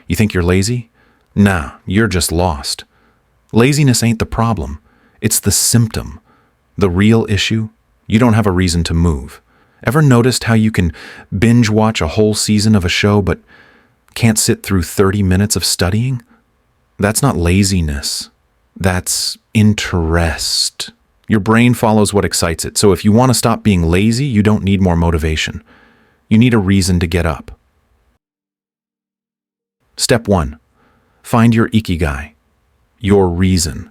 You think you're lazy? Nah, you're just lost. Laziness ain't the problem. It's the symptom. The real issue? You don't have a reason to move. Ever noticed how you can binge watch a whole season of a show but can't sit through 30 minutes of studying? That's not laziness. That's interest. Your brain follows what excites it. So if you want to stop being lazy, you don't need more motivation. You need a reason to get up. Step 1. Find your Ikigai, your reason.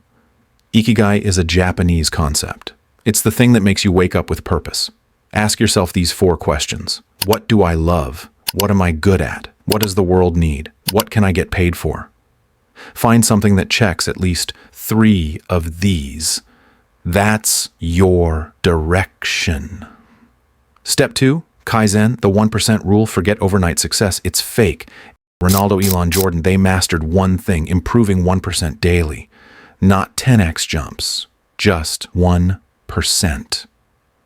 Ikigai is a Japanese concept. It's the thing that makes you wake up with purpose. Ask yourself these 4 questions. What do I love? What am I good at? What does the world need? What can I get paid for? Find something that checks at least 3 of these. That's your direction. Step 2, Kaizen, the 1% rule. Forget overnight success. It's fake. Ronaldo, Elon, Jordan, they mastered one thing, improving 1% daily. Not 10x jumps, just 1%.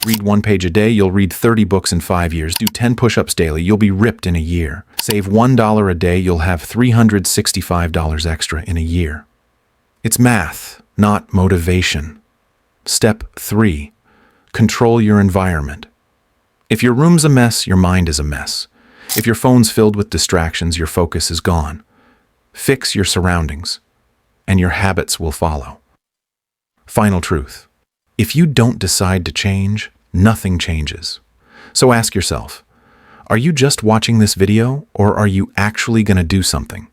Read 1 page a day, you'll read 30 books in 5 years. Do 10 push-ups daily, you'll be ripped in a year. Save $1 a day, you'll have $365 extra in a year. It's math, not motivation. Step 3, control your environment. If your room's a mess, your mind is a mess. If your phone's filled with distractions, your focus is gone. Fix your surroundings, and your habits will follow. Final truth. If you don't decide to change, nothing changes. So ask yourself, are you just watching this video, or are you actually going to do something?